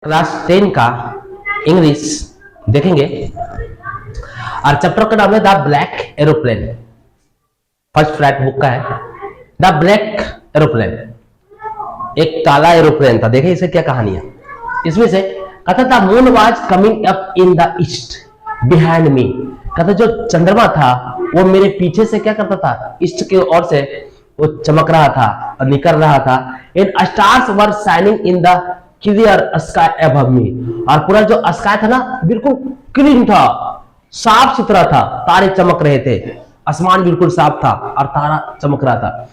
Class 10 का English देखेंगे और चैप्टर का नाम है the black aeroplane. First flat book का है द ब्लैक एरोप्लेन। एक काला एरोप्लेन था। देखिए इसे क्या कहानी है। इसमें से कहता था moon was coming up in the east behind me. कहता जो चंद्रमा था वो मेरे पीछे से क्या करता था, ईस्ट की ओर से वो चमक रहा था और निकल रहा था। And stars were shining in the clear sky above मी। और पूरा जो स्काई था ना बिल्कुल क्लीन था, साफ सुथरा था, तारे चमक रहे थे, आसमान बिल्कुल साफ था और तारा चमक रहा था।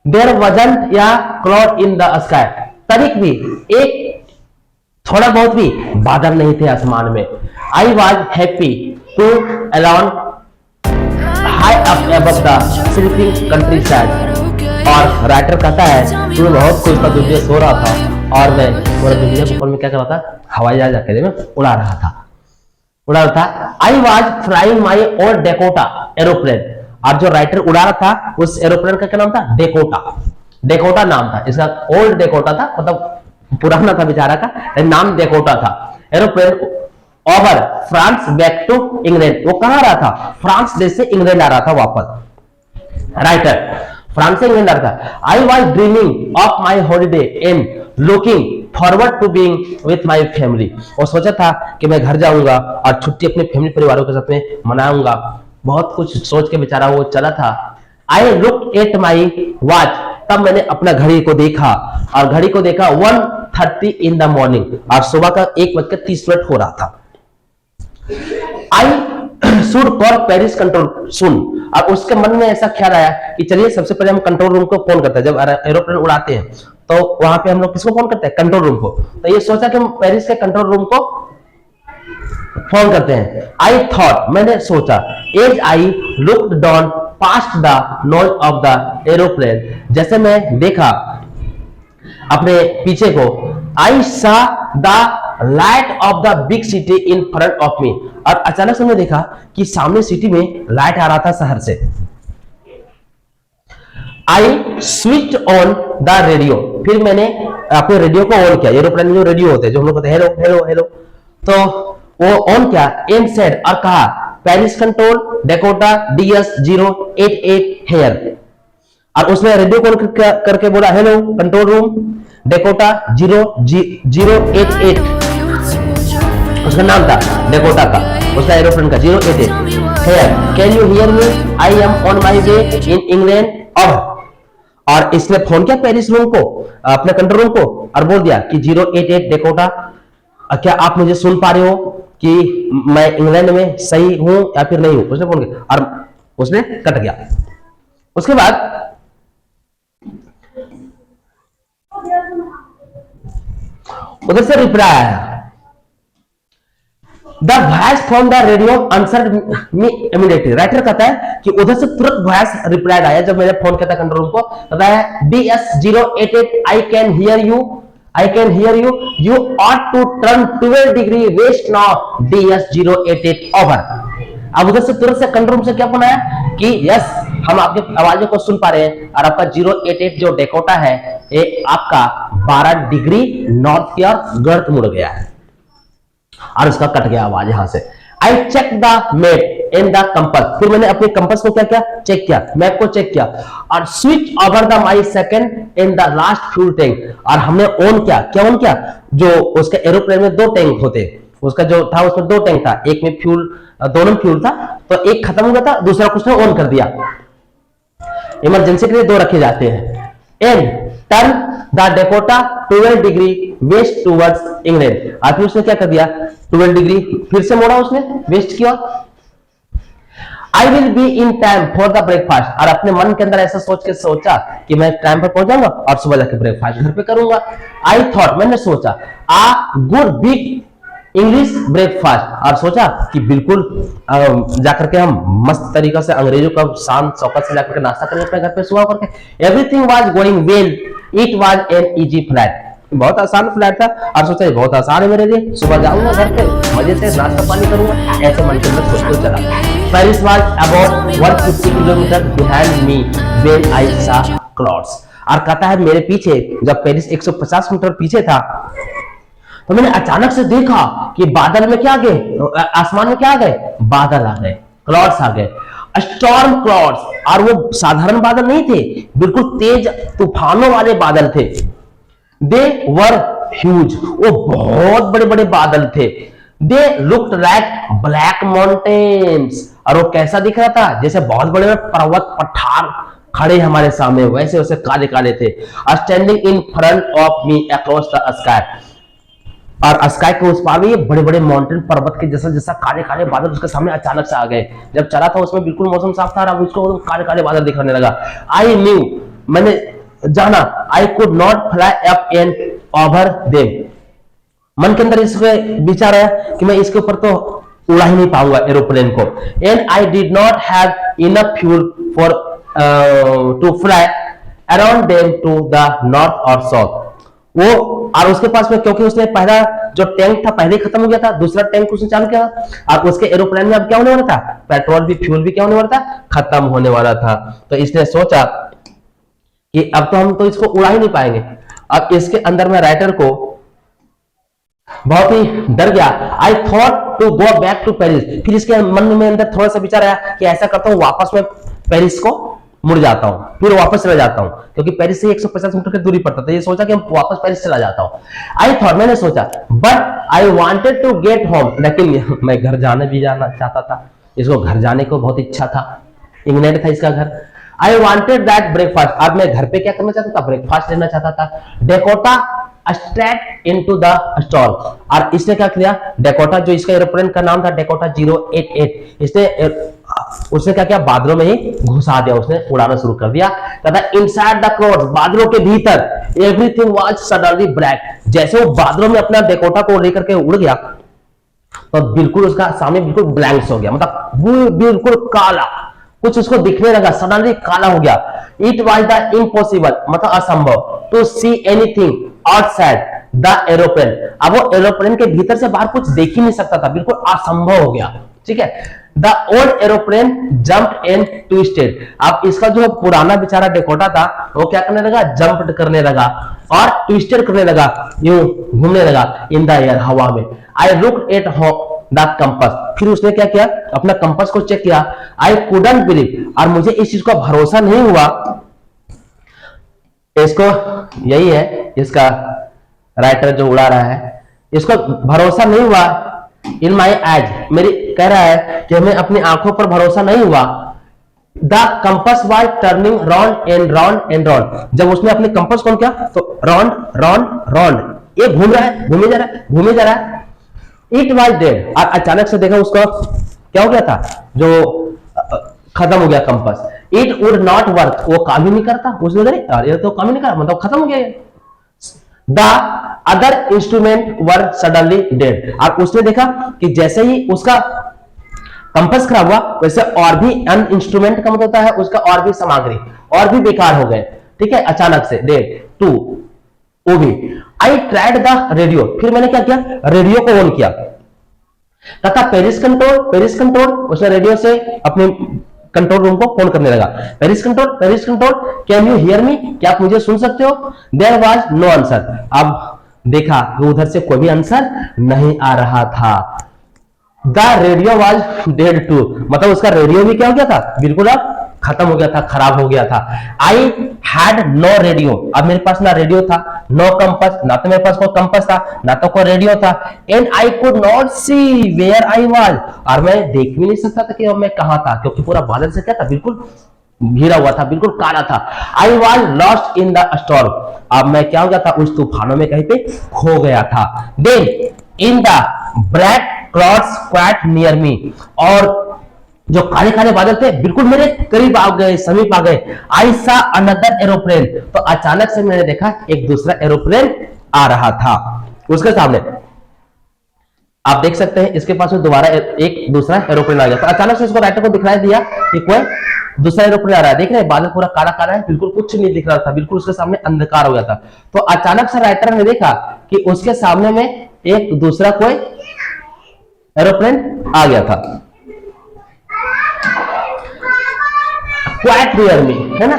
देयर वजंट या क्लाउड इन द स्काई। तनिक भी एक थोड़ा बहुत भी बादल नहीं थे आसमान में। I was happy to alone high up above the sleeping country side. और राइटर कहता है कि मैं बहुत खुश था, दुनिया सो रहा था और मैं पूरा दुनिया के ऊपर में क्या कर रहा था, हवाई जहाज अकेले में उड़ा रहा था। I was flying my old Dakota aeroplane. और जो राइटर उड़ा रहा था उस एरोप्लेन का क्या नाम था, डेकोटा नाम था इसका। ओल्ड डेकोटा था, मतलब पुराना था बेचारा का, नाम डेकोटा था। Aeroplane over France back to England. वो कहां रहा था, फ्रांस देश से इंग्लैंड आ रहा था वापस। राइटर फ्रांस से इंग्लैंड आ रहा था। I was dreaming of my holiday and looking forward to being with my family. और सोचा था कि मैं घर जाऊंगा और छुट्टी अपने फैमिली परिवारों के साथ में मनाऊंगा। बहुत कुछ सोच के बेचारा वो चला था। I look at my watch. तब मैंने अपना घड़ी को देखा और घड़ी को देखा 1:30 इन द मॉर्निंग और सुबह का 1:30 हो रहा था। I should call Paris control soon. और उसके मन में ऐसा ख्याल आया कि चलिए सबसे पहले हम कंट्रोल रूम को फोन करते हैं। जब एरोप्लेन उड़ाते हैं तो वहां पे हम लोग किसको फोन करते हैं, कंट्रोल रूम को। तो ये सोचा कि हम पेरिस के कंट्रोल रूम को फोन करते हैं। आई थॉट मैंने सोचा, as I looked down past the nose of the aeroplane. जैसे मैं देखा अपने पीछे को, I saw the light of the big city in front of me. और अचानक से मैं देखा कि सामने सिटी में लाइट आ रहा था शहर से। I switch on the radio. फिर मैंने अपने रेडियो को ऑन किया। एरोप्लेन में जो रेडियो होते हैं, जो हम लोग कहते हैं हेलो हेलो हेलो, तो वो ऑन किया। एंड सेड और कहा, Paris control Dakota DS088 hair. और उसने रेडियो कॉल करके बोला, हेलो कंट्रोल रूम डेकोटा 088। उसका नाम था डेकोटा का, उसका एरोप्लेन का 088 here. Can you hear me, I am on my way in England अब। और इसने फोन किया पेरिस रूम को, अपने कंट्रोल रूम को, और बोल दिया कि 088 डेकोटा, क्या आप मुझे सुन पा रहे हो कि मैं इंग्लैंड में सही हूं या फिर नहीं हूं। उसने फोन किया और उसने कट गया। उसके बाद उधर से रिप्लाई आया, the voice from the radio answered me immediately. Writer कहता है कि उधर से तुरंत वॉइस रिप्लाई आया जब मैंने फोन किया था कंट्रोल रूम को। बताया DS088 I can hear you you ought to turn 12 degree west now DS088 over. अब उधर से तुरंत से कंट्रोल रूम से क्या फोन आया कि यस हम आपके आवाजों को सुन पा रहे हैं और आपका 088 जो डेकोटा है ये आपका 12 डिग्री नॉर्थ की ओर गर्त मुड़ गया है। और उसका कट गया आवाज यहां से। I check the map and the compass. फिर मैंने अपने कंपास को क्या किया, चेक किया, मैप को चेक किया। और switch over the my second and the last fuel tank. और हमने ऑन किया, क्या ऑन किया, जो उसके एरोप्लेन में 2 टैंक होते, उसका जो था उसमें 2 टैंक था, एक में फ्यूल, दोनों फ्यूल था, तो एक खत्म हो गया था, दूसरा कुछ ने ऑन कर दिया। इमरजेंसी के लिए 2 रखे जाते हैं। And turn the Dakota 12 degree waste towards England. और फिर उसने क्या कर दिया, 12 डिग्री फिर से मोड़ा उसने वेस्ट की ओर। I will be in time for the breakfast. और अपने मन के अंदर ऐसा सोच के सोचा कि मैं टाइम पर पहुंच जाऊंगा और सुबह जाके ब्रेकफास्ट घर पे करूंगा। आई थॉट मैंने सोचा, आ गुड बिग इंग्लिश ब्रेकफास्ट। और सोचा कि बिल्कुल जाकर के हम मस्त तरीका से अंग्रेजों का शान शौकत से जाकर के नाश्ता करेंगे अपने घर पे सुबह करके। Everything was going well, it was an easy flight. बहुत आसान फ्लाइट था और सोचा ये बहुत आसान है मेरे लिए, सुबह जाऊंगा घर पे मजे से नाश्ता पानी करूंगा, ऐसे मन के अंदर सोचते चला। Paris was about 150 kilometre behind me when I सा क्लाउड्स। और कहता है मेरे पीछे, जब पेरिस 150 मीटर पीछे था तो मैंने अचानक से देखा कि बादल में क्या आ गए, आसमान में क्या आ गए, बादल आ गए, क्लाउड्स आ गए, स्टॉर्म क्लाउड्स। और वो साधारण बादल नहीं थे, बिल्कुल तेज तूफानों वाले बादल थे। दे वर ह्यूज, वो बहुत बड़े बड़े बादल थे। They looked like black mountains, और वो कैसा दिख रहा था, जैसे बहुत बड़े बड़े पर्वत पठार खड़े हमारे सामने, वैसे वैसे काले काले थे। Standing in front of me across the sky, और स्काई के उस पार भी ये बड़े बड़े माउंटेन पर्वत के जैसा जैसा काले काले बादल उसके सामने अचानक से आ गए। जब चला था उसमें बिल्कुल मौसम साफ था, अब उसको काले काले बादल दिखने लगा। आई न्यू, मैंने जाना, आई could not fly up and over them, मन के अंदर इसके विचार है कि मैं इसके ऊपर तो उड़ा ही नहीं पाऊंगा एरोप्लेन को। And I did not have enough fuel for to fly around them to the north or south. वो और उसके पास में, क्योंकि उसने पहला जो टैंक था पहले ही खत्म हो गया था, दूसरा टैंक उसने चालू किया, और उसके एरोप्लेन में अब क्या होने वाला था, पेट्रोल भी फ्यूल भी क्या होने वाला था, खत्म होने वाला था। तो इसने सोचा कि अब तो हम तो इसको उड़ा ही नहीं पाएंगे। अब इसके अंदर में राइटर को बहुत ही डर गया। I thought to go back to Paris, फिर इसके मन में अंदर थोड़ा सा विचार आया कि ऐसा करता हूं, वापस में पेरिस को मुड़ जाता हूं, फिर वापस चला जाता हूं, क्योंकि पेरिस से 150 मीटर की दूरी पड़ता था। ये सोचा कि मैं वापस पेरिस चला जाता हूं। आई थॉट, मैंने सोचा, but I wanted to get home, लेकिन मैं घर जाना चाहता था। इसको घर जाने को बहुत इच्छा था, इंग्लैंड था इसका घर। आई वांटेड दैट ब्रेकफास्ट, अब मैं घर पे क्या करना चाहता था, ब्रेकफास्ट लेना चाहता था। Dakota straight into the stall, और इसने क्या किया, डेकोटा जो इसका एरोप्लेन का नाम था डेकोटा 088, उसने क्या किया, बादलों में ही घुसा दिया, उसने उड़ाना शुरू कर दिया। तथा इनसाइड द क्लाउड्स, बादलों के भीतर एवरीथिंग वाज सडनली ब्लैक, जैसे वो बादलों में अपना डेकोटा को लेकर के उड़ गया तो बिल्कुल उसका सामने बिल्कुल ब्लैंक्स हो गया, मतलब बिल्कुल काला, कुछ उसको दिखने लगा, सडनली काला हो गया। इट वाज द इम्पॉसिबल, मतलब असंभव, to see anything outside the aeroplane, अब वो एरोप्लेन के भीतर से बाहर कुछ देख ही नहीं सकता था, बिल्कुल असंभव हो गया। ठीक है, the old aeroplane jumped and twisted, अब इसका जो पुराना बेचारा डेकोटा था वो क्या करने लगा, जंप करने लगा और ट्विस्टेड करने लगा, यूं घूमने लगा इन द एयर, हवा में। I looked at the compass, फिर उसने क्या किया, अपना कंपास को चेक किया। आई कुडंट बिलीव, और मुझे इस चीज का भरोसा नहीं हुआ, इसको यही है इसका राइटर जो उड़ा रहा है, इसको भरोसा नहीं हुआ। इन माई आइज, मेरी कह रहा है कि हमें अपनी आंखों पर भरोसा नहीं हुआ। The compass was turning round and round and round, जब उसने अपने कंपास को किया तो राउंड राउंड राउंड, ये घूम रहा है, घूमे जा रहा है, घूमे जा रहा है। इट वाज डेड, और अचानक से देखा उसका क्या हो गया था, जो खत्म हो गया compass. It would not work, वो काम ही नहीं करता, उसने कहा ये तो काम ही नहीं कर, मतलब खत्म हो गया। The other instrument were suddenly dead, और उसने देखा कि जैसे ही उसका कंपास खराब हुआ वैसे और भी अन इंस्ट्रूमेंट का मतलब होता है उसका और भी सामग्री और भी बेकार हो गए। ठीक है, अचानक से डेड टू, वो भी। आई ट्राइड द रेडियो, फिर मैंने क्या किया, रेडियो को ऑन किया, तथा पेरिस कंट्रोल, उसने रेडियो से अपने कंट्रोल रूम को फोन करने लगा। Paris control, can you hear मी, क्या आप मुझे सुन सकते हो? देयर वाज नो आंसर, अब देखा कि उधर से कोई भी आंसर नहीं आ रहा था। The radio was dead too, मतलब उसका रेडियो भी क्या हो गया था, बिल्कुल अब खत्म हो गया था, खराब हो गया था। आई हैड नो रेडियो, अब मेरे पास ना रेडियो था, नो कंपास, ना तो मेरे पास कोई कंपास था, ना तो कोई रेडियो था। And I could not see where I was, और मैं देख भी नहीं सकता था कि अब मैं कहां था, क्योंकि पूरा बादल से क्या था, बिल्कुल घिरा हुआ था, बिल्कुल काला था। I was lost in the storm, अब मैं क्या हो गया था, उस तूफानों में कहीं पे खो गया था। Then in the black clouds quite near me, और जो काले काले बादल थे बिल्कुल मेरे करीब आ गए, समीप आ गए। आई सा अनदर एरोप्लेन, तो अचानक से मैंने देखा एक दूसरा एरोप्लेन आ रहा था उसके सामने। आप देख सकते हैं इसके पास में दोबारा एक दूसरा एरोप्लेन आ गया, तो अचानक से इसको राइटर को दिखाई दिया कि कोई दूसरा एरोप्लेन आ रहा है। देख रहे हैं बादल पूरा काला काला है, बिल्कुल कुछ नहीं दिख रहा था, बिल्कुल उसके सामने अंधकार हो गया था। तो अचानक से राइटर ने देखा कि उसके सामने में एक दूसरा कोई एरोप्लेन आ गया था, क्वाइट नियर मी, है ना,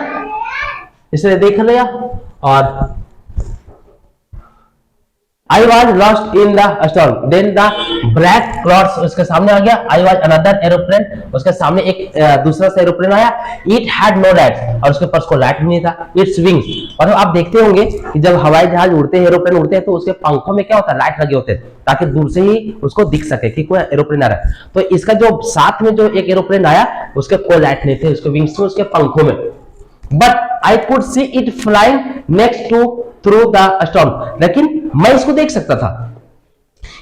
इसने देख लिया और I was lost in the storm, then the black clouds उसके सामने आ गया, आई वॉज अनदर एरोप्लेन, उसके सामने एक दूसरा सा एरोप्लेन आया, इट हैड नो लाइट, और उसके पास को लाइट नहीं था, इट्स विंग्स, और आप देखते होंगे कि जब हवाई जहाज उड़ते हैं, एरोप्लेन उड़ते हैं, तो उसके पंखों में क्या होता है, लाइट लगे होते हैं, ताकि दूर से ही उसको दिख सके कि कोई एरोप्लेन आ रहा है। तो इसका जो साथ में जो एक एरोप्लेन आया, उसके कोई लाइट नहीं थे, उसके विंग्स थे उसके पंखों में, but I could see it flying next to through the storm, लेकिन मैं इसको देख सकता था,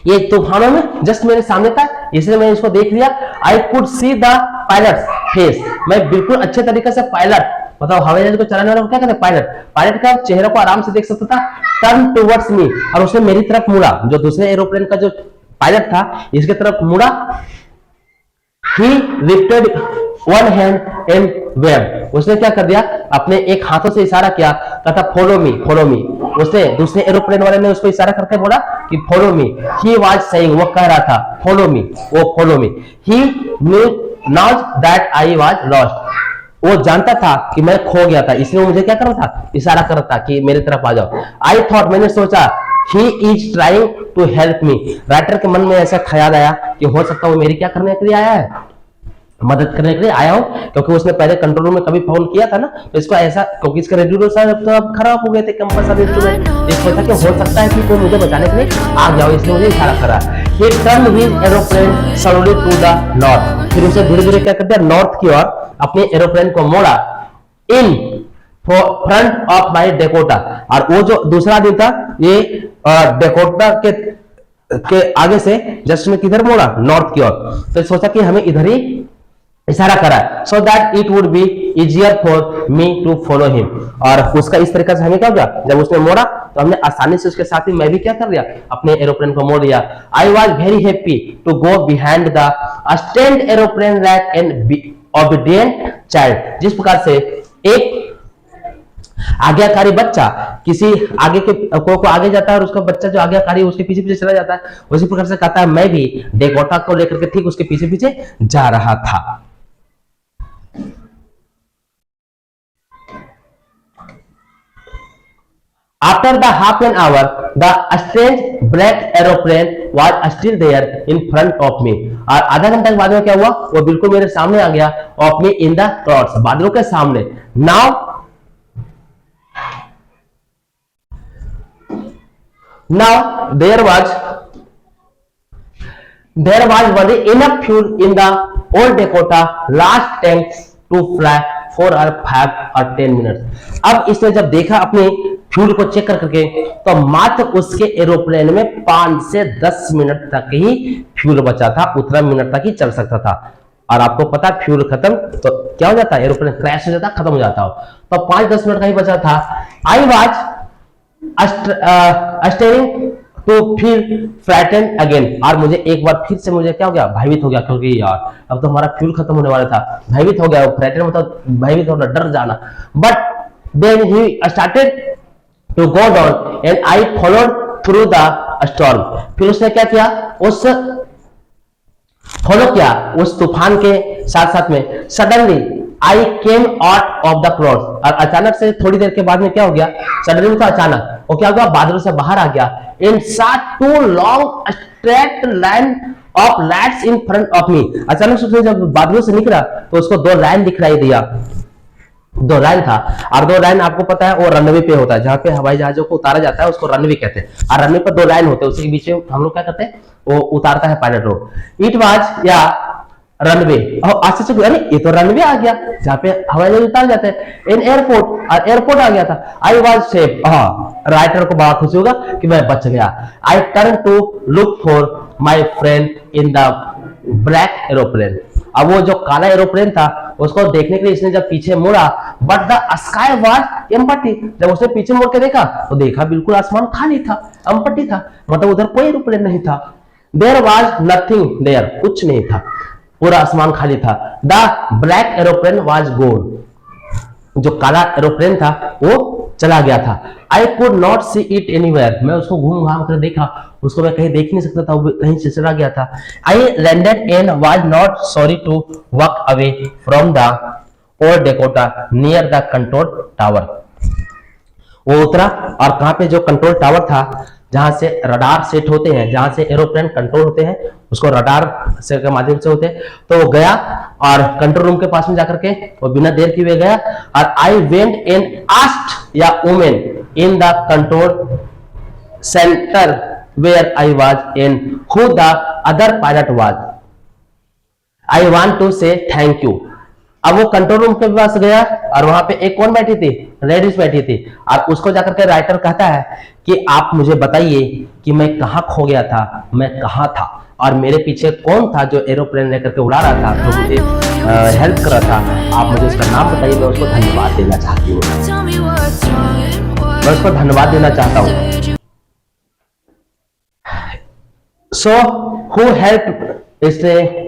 ये तूफानों में जस्ट मेरे सामने था, इसलिए मैंने इसको देख लिया। आई could see the pilot face, मैं बिल्कुल अच्छे तरीके से पायलट, मतलब हवाई जहाज को चलाने वाले को क्या कहते हैं, पायलट, पायलट का चेहरा को आराम से देख सकता था। टर्न टुवर्ड्स मी, और उसने मेरी तरफ मुड़ा, जो दूसरे एरोप्लेन का जो पायलट था इसके तरफ मुड़ा। He lifted one hand and waved, उसने क्या कर दिया, अपने एक हाथों से इशारा किया, कहता फॉलो मी, फॉलो मी, उसने दूसरे एरोप्लेन वाले ने उसको इशारा करके बोला कि follow me. He was saying, वो कह रहा था फॉलो मी, वो follow me. He knew now that I was lost, वो जानता था कि मैं खो गया था, इसलिए मुझे क्या कर रहा था, इशारा कर रहा था कि मेरी तरफ आ जाओ। I thought, मैंने सोचा, He is trying to help me, writer के मन में ऐसा ख्याल आया कि हो सकता है वो मेरी क्या करने के लिए आया है, मदद करने के लिए आया हूं, क्योंकि उसने पहले कंट्रोल रूम में कभी फोन किया था ना, तो इसको ऐसा, क्योंकि इसके रेडियो तो अब खराब हो गए थे कंपल्सरी इंस्ट्रूमेंट, इसको था कि हो सकता है कि कोई मुझे बचाने के लिए आ जाओ, इसलिए मुझे इशारा करा। He turned his aeroplane slowly to the north, फिर उसे धीरे धीरे क्या कर दिया, नॉर्थ की ओर अपने एरोप्लेन को मोड़ा। इन फ्रंट ऑफ माई डेकोटा, और वो जो दूसरा आदमी था ये डेकोटा के आगे से जस्ट में किधर मोड़ा, नॉर्थ की ओर, तो सोचा कि हमें इधर ही इशारा करा, so that it would be easier for me to follow him, और उसका इस तरीके से हमें क्या हुआ, जब उसने मोड़ा तो हमने आसानी से उसके साथ ही मैं भी क्या कर दिया, अपने एरोप्लेन को मोड़ दिया। I was very happy to go behind the stand aeroplane like an obedient child, जिस प्रकार से एक आज्ञाकारी बच्चा किसी आगे के को आगे जाता है और उसका बच्चा जो आज्ञाकारी उसके पीछे पीछे चला जाता है, उसी प्रकार से कहता है मैं भी डेकोटा को लेकर के ठीक उसके पीछे पीछे जा रहा था। After the half an hour, the strange black aeroplane was still there in front of me, और आधा घंटा के बाद में क्या हुआ, वो बिल्कुल मेरे सामने आ गया, of me in the clouds, बादलों के सामने। Now there was only enough fuel in the old Dakota last tanks to fly 4 or 5 or 10 minutes। अब इसने जब देखा अपने फ्यूल को चेक करके, तो मात्र उसके एरोप्लेन में 5 से 10 मिनट तक ही फ्यूल बचा था, उतना मिनट तक ही चल सकता था। और आपको पता है फ्यूल खत्म तो क्या हो जाता है, एरोप्लेन क्रैश हो जाता, खत्म हो जाता हो, तो 5-10 मिनट का ही बचा था। I was starting to feel frightened again, और मुझे एक बार फिर से मुझे क्या हो गया, भयभीत हो गया, क्योंकि यार अब तो हमारा फ्यूल खत्म होने वाला था, भयभीत हो गया, फ्रैटन मतलब भयभीत होना, डर जाना। But then he started to go down and I followed through the storm, फिर उसने क्या किया, उस फॉलो किया उस तूफान के साथ साथ में। Suddenly I came out of the clouds, और अचानक से थोड़ी देर के बाद में क्या हो गया, सडनली तो अचानक वो क्या हुआ, बादलों से बाहर आ गया। इन saw 2 long straight line of lights in front of me, अचानक से जब बादलों से निकला तो उसको 2 लाइन दिखाई दिया, 2 लाइन था, और 2 लाइन आपको पता है वो रनवे पे होता है, जहां पे हवाई जहाजों को उतारा जाता है उसको रनवे कहते हैं, और रनवे पर 2 लाइन होते हैं, उसी के बीच में हम लोग क्या करते हैं, वो उतारता है पायलट लोग। इट वाज या रनवे, आज से अरे ये तो रनवे आ गया जहां पे हवाई जहाज उतार जाते हैं, इन एयरपोर्ट, और एयरपोर्ट आ गया था। आई वाज सेफ, राइटर को बड़ा खुशी होगा कि मैं बच गया। I turn to look for my friend in the black aeroplane, अब वो जो काला एरोप्लेन था उसको देखने के लिए इसने जब पीछे मुड़ा, but the sky was empty, जब उसने पीछे मुड़ के देखा तो देखा बिल्कुल आसमान खाली था, एम्प्टी था, मतलब उधर कोई एरोप्लेन नहीं था। देयर वाज नथिंग देयर, कुछ नहीं था, पूरा आसमान खाली था। द ब्लैक एरोप्लेन वाज गोन, जो काला एरोप्लेन था वो चला गया था। आई could not see it anywhere, मैं उसको घूम घाम कर देखा, उसको मैं कहीं देख नहीं सकता था, वो कहीं से चला गया था। I landed and was not sorry to walk away from the old Dakota near the control tower, वो उतरा और कहां पे जो कंट्रोल टावर था जहां से रडार सेट होते हैं, जहां से एरोप्लेन कंट्रोल होते हैं, उसको रडार से के माध्यम से होते हैं। तो वो गया और कंट्रोल रूम के पास में जाकर के वो बिना देर किए गया और I went and asked a woman in the control centre where I was and who the other pilot was, I want to say thank you. अब वो कंट्रोल रूम के पास गया और वहां पे एक कौन बैठी थी, लेडीज बैठी थी, और उसको जाकर के राइटर कहता है कि आप मुझे बताइए कि मैं कहाँ खो गया था, मैं कहाँ था और मेरे पीछे कौन था जो एरोप्लेन लेकर के उड़ा रहा था, जो मुझे हेल्प कर रहा था, आप मुझे उसका नाम बताइए, मैं उसको धन्यवाद देना चाहती हूँ, मैं उसको धन्यवाद देना चाहता हूँ। सो हु हेल्प, इसलिए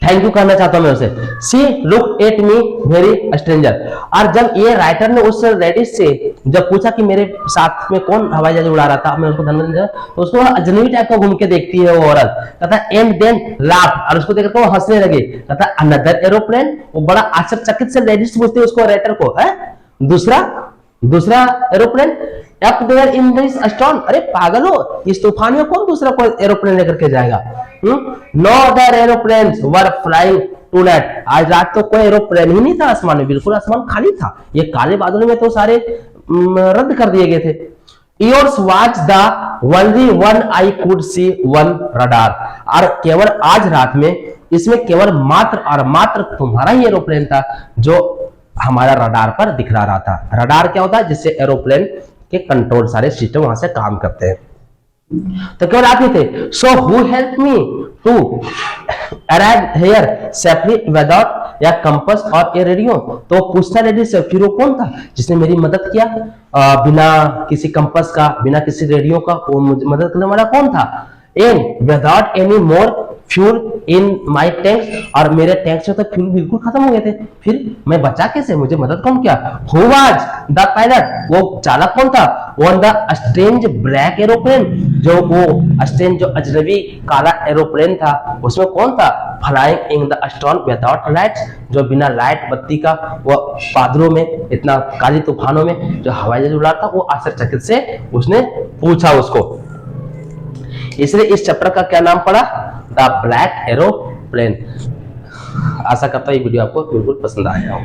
थैंक यू कहना चाहता हूं मैं उसे। See look at me very stranger, और जब ये राइटर ने उस लेडीज से जब पूछा कि मेरे साथ में कौन हवाई जहाज उड़ा रहा था, मैं उसको धन्यवाद दिया, तो उसको अजनबी टाइप का घूम के देखती है वो औरत, कहता एंड देन लाफ, और उसको देखकर वो हंसने लगी, कहता अनदर एरोप्लेन। वो बड़ा आश्चर्यचकित से लेडीज पूछती है उसको, राइटर को, है दूसरा aeroplane up there in this storm, अरे पागल हो, इस तूफान में कौन दूसरा कोई एरोप्लेन लेकर के जाएगा। No other aeroplanes were flying tonight, आज रात तो कोई एरोप्लेन ही नहीं था आसमान में, बिल्कुल आसमान खाली था, ये काले बादलों में तो सारे रद्द कर दिए गए थे। Yours was the only one I could see one radar, और केवल आज रात में इसमें केवल मात्र और मात्र तुम्हारा ही एरोप्लेन था जो हमारा रडार पर दिखला रहा था। रडार क्या होता है, जिससे एरोप्लेन के कंट्रोल सारे सिस्टम वहां से काम करते हैं, तो केवल आप ही थे। So who help me to arrive here safely without a compass or a radio, तो पूछता लेडी से फिर वो कौन था जिसने मेरी मदद किया, बिना किसी कंपास का, बिना किसी रेडियो का, वो मदद करने वाला कौन था। And without any more fuel in my tanks, और मेरे टैंक से तो फ्यूल बिल्कुल खत्म हो गए थे, फिर मैं बचा कैसे, मुझे मदद कौन किया। हु वाज द पायलट, वो चालक कौन था, on the strange black aeroplane, जो वो स्ट्रेंज जो अजनबी काला एरोप्लेन था उसमें कौन था, flying in the storm without lights, जो बिना लाइट बत्ती का वो बादलों में, इतना काली तूफानों में जो हवाई जहाज उड़ा था, वो आश्चर्यचकित से उसने पूछा उसको। इसलिए इस चैप्टर का क्या नाम पड़ा, द ब्लैक एरोप्लेन। आशा करता हूं ये वीडियो आपको बिल्कुल पसंद आया हो।